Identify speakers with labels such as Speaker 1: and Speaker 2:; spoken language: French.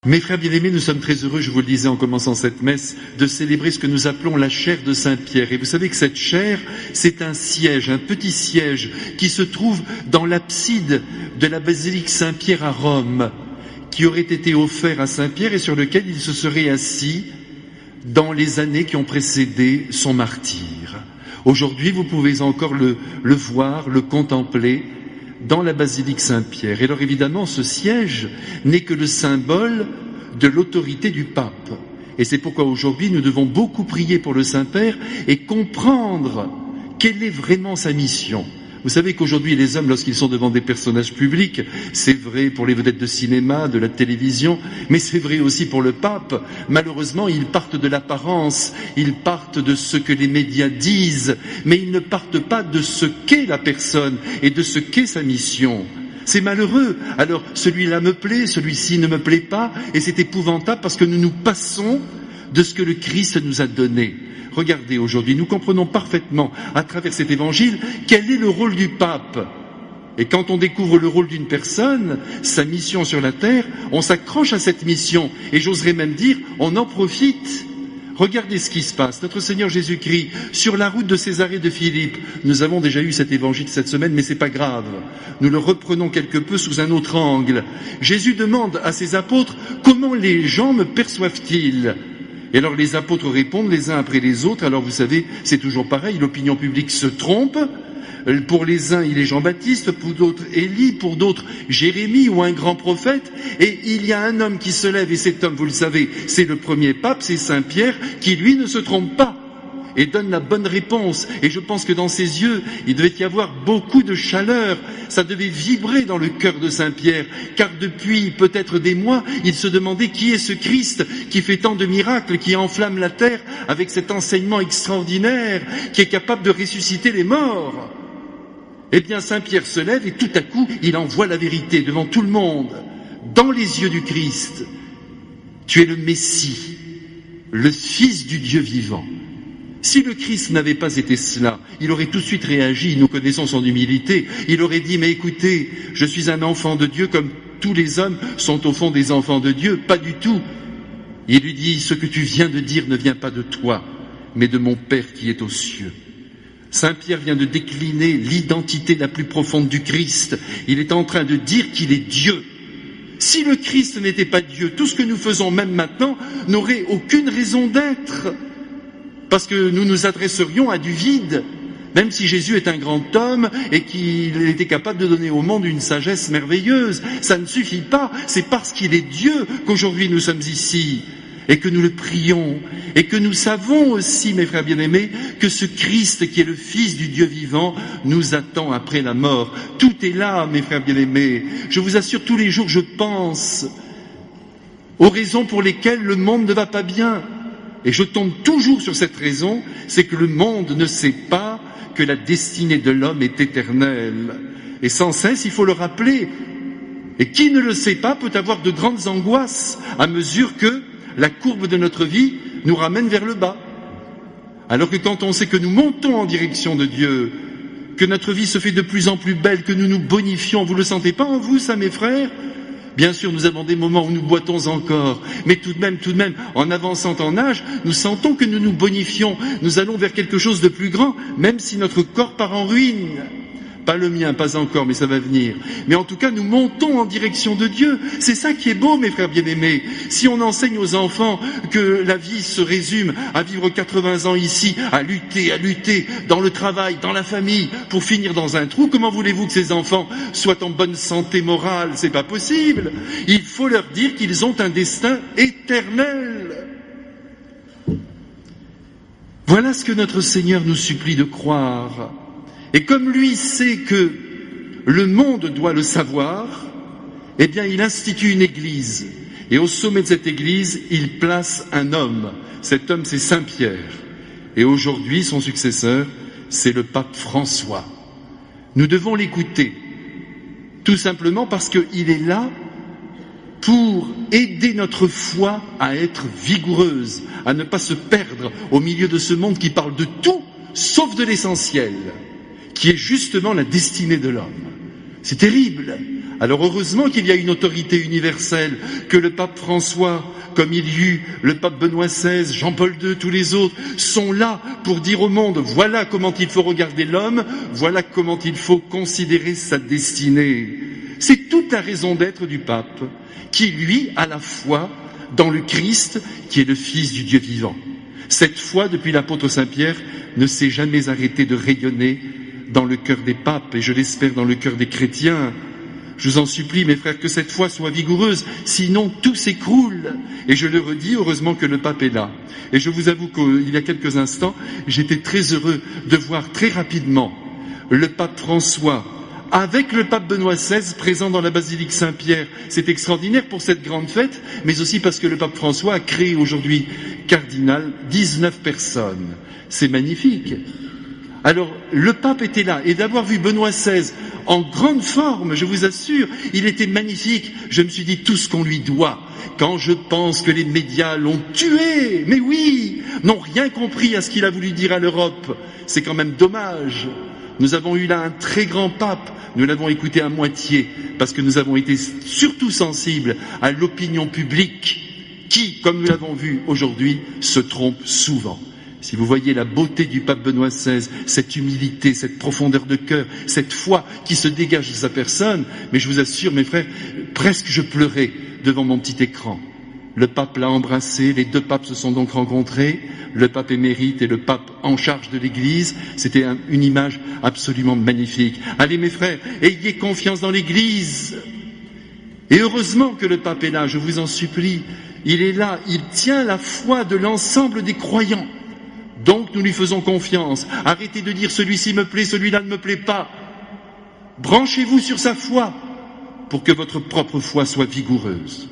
Speaker 1: Mes frères bien-aimés, nous sommes très heureux, je vous le disais en commençant cette messe, de célébrer ce que nous appelons la chaire de Saint-Pierre. Et vous savez que cette chaire, c'est un siège, un petit siège, qui se trouve dans l'abside de la basilique Saint-Pierre à Rome, qui aurait été offert à Saint-Pierre et sur lequel il se serait assis dans les années qui ont précédé son martyre. Aujourd'hui, vous pouvez encore le voir, le contempler dans la basilique Saint-Pierre. Et alors évidemment, ce siège n'est que le symbole de l'autorité du pape. Et c'est pourquoi aujourd'hui, nous devons beaucoup prier pour le Saint-Père et comprendre quelle est vraiment sa mission. Vous savez qu'aujourd'hui, les hommes, lorsqu'ils sont devant des personnages publics, c'est vrai pour les vedettes de cinéma, de la télévision, mais c'est vrai aussi pour le pape. Malheureusement, ils partent de l'apparence, ils partent de ce que les médias disent, mais ils ne partent pas de ce qu'est la personne et de ce qu'est sa mission. C'est malheureux. Alors, celui-là me plaît, celui-ci ne me plaît pas, et c'est épouvantable parce que nous nous passons de ce que le Christ nous a donné. Regardez, aujourd'hui, nous comprenons parfaitement, à travers cet évangile, quel est le rôle du pape. Et quand on découvre le rôle d'une personne, sa mission sur la terre, on s'accroche à cette mission, et j'oserais même dire, on en profite. Regardez ce qui se passe. Notre Seigneur Jésus-Christ, sur la route de Césarée de Philippe, nous avons déjà eu cet évangile cette semaine, mais c'est pas grave. Nous le reprenons quelque peu sous un autre angle. Jésus demande à ses apôtres, comment les gens me perçoivent-ils ? Et alors les apôtres répondent les uns après les autres. Alors vous savez, c'est toujours pareil, l'opinion publique se trompe. Pour les uns, il est Jean-Baptiste, pour d'autres, Élie, pour d'autres, Jérémie ou un grand prophète. Et il y a un homme qui se lève, et cet homme, vous le savez, c'est le premier pape, c'est Saint-Pierre, qui lui ne se trompe pas et donne la bonne réponse. Et je pense que dans ses yeux, il devait y avoir beaucoup de chaleur. Ça devait vibrer dans le cœur de Saint-Pierre, car depuis peut-être des mois, il se demandait qui est ce Christ qui fait tant de miracles, qui enflamme la terre avec cet enseignement extraordinaire, qui est capable de ressusciter les morts. Eh bien, Saint-Pierre se lève et tout à coup, il envoie la vérité devant tout le monde, dans les yeux du Christ. Tu es le Messie, le Fils du Dieu vivant. Si le Christ n'avait pas été cela, il aurait tout de suite réagi, nous connaissons son humilité, il aurait dit, mais écoutez, je suis un enfant de Dieu comme tous les hommes sont au fond des enfants de Dieu, pas du tout. Il lui dit, ce que tu viens de dire ne vient pas de toi, mais de mon Père qui est aux cieux. Saint Pierre vient de décliner l'identité la plus profonde du Christ, il est en train de dire qu'il est Dieu. Si le Christ n'était pas Dieu, tout ce que nous faisons même maintenant n'aurait aucune raison d'être. Parce que nous nous adresserions à du vide, même si Jésus est un grand homme et qu'il était capable de donner au monde une sagesse merveilleuse. Ça ne suffit pas, c'est parce qu'il est Dieu qu'aujourd'hui nous sommes ici et que nous le prions et que nous savons aussi, mes frères bien-aimés, que ce Christ qui est le Fils du Dieu vivant nous attend après la mort. Tout est là, mes frères bien-aimés. Je vous assure, tous les jours je pense aux raisons pour lesquelles le monde ne va pas bien. Et je tombe toujours sur cette raison, c'est que le monde ne sait pas que la destinée de l'homme est éternelle. Et sans cesse, il faut le rappeler. Et qui ne le sait pas peut avoir de grandes angoisses à mesure que la courbe de notre vie nous ramène vers le bas. Alors que quand on sait que nous montons en direction de Dieu, que notre vie se fait de plus en plus belle, que nous nous bonifions, vous ne le sentez pas en vous, ça, mes frères ? Bien sûr, nous avons des moments où nous boitons encore, mais tout de même, en avançant en âge, nous sentons que nous nous bonifions, nous allons vers quelque chose de plus grand, même si notre corps part en ruine. Pas le mien, pas encore, mais ça va venir. Mais en tout cas, nous montons en direction de Dieu. C'est ça qui est beau, mes frères bien-aimés. Si on enseigne aux enfants que la vie se résume à vivre 80 ans ici, à lutter, dans le travail, dans la famille, pour finir dans un trou, comment voulez-vous que ces enfants soient en bonne santé morale ? C'est pas possible. Il faut leur dire qu'ils ont un destin éternel. Voilà ce que notre Seigneur nous supplie de croire. Et comme lui sait que le monde doit le savoir, eh bien il institue une église. Et au sommet de cette église, il place un homme. Cet homme, c'est Saint Pierre. Et aujourd'hui, son successeur, c'est le pape François. Nous devons l'écouter, tout simplement parce qu'il est là pour aider notre foi à être vigoureuse, à ne pas se perdre au milieu de ce monde qui parle de tout, sauf de l'essentiel, qui est justement la destinée de l'homme. C'est terrible. Alors heureusement qu'il y a une autorité universelle, que le pape François, comme il y eut le pape Benoît XVI, Jean-Paul II, tous les autres, sont là pour dire au monde, voilà comment il faut regarder l'homme, voilà comment il faut considérer sa destinée. C'est toute la raison d'être du pape, qui lui a la foi dans le Christ, qui est le Fils du Dieu vivant. Cette foi, depuis l'apôtre Saint-Pierre, ne s'est jamais arrêtée de rayonner dans le cœur des papes, et je l'espère dans le cœur des chrétiens. Je vous en supplie, mes frères, que cette foi soit vigoureuse, sinon tout s'écroule. Et je le redis, heureusement que le pape est là. Et je vous avoue qu'il y a quelques instants, j'étais très heureux de voir très rapidement le pape François avec le pape Benoît XVI présent dans la basilique Saint-Pierre. C'est extraordinaire pour cette grande fête, mais aussi parce que le pape François a créé aujourd'hui cardinal 19 personnes. C'est magnifique. Alors, le pape était là, et d'avoir vu Benoît XVI en grande forme, je vous assure, il était magnifique. Je me suis dit tout ce qu'on lui doit. Quand je pense que les médias l'ont tué, mais oui, n'ont rien compris à ce qu'il a voulu dire à l'Europe, c'est quand même dommage. Nous avons eu là un très grand pape, nous l'avons écouté à moitié, parce que nous avons été surtout sensibles à l'opinion publique, qui, comme nous l'avons vu aujourd'hui, se trompe souvent. Si vous voyez la beauté du pape Benoît XVI, cette humilité, cette profondeur de cœur, cette foi qui se dégage de sa personne, mais je vous assure, mes frères, presque je pleurais devant mon petit écran. Le pape l'a embrassé, les deux papes se sont donc rencontrés, le pape émérite et le pape en charge de l'Église. C'était une image absolument magnifique. Allez, mes frères, ayez confiance dans l'Église. Et heureusement que le pape est là, je vous en supplie. Il est là, il tient la foi de l'ensemble des croyants. Donc nous lui faisons confiance. Arrêtez de dire celui-ci me plaît, celui-là ne me plaît pas. Branchez-vous sur sa foi pour que votre propre foi soit vigoureuse.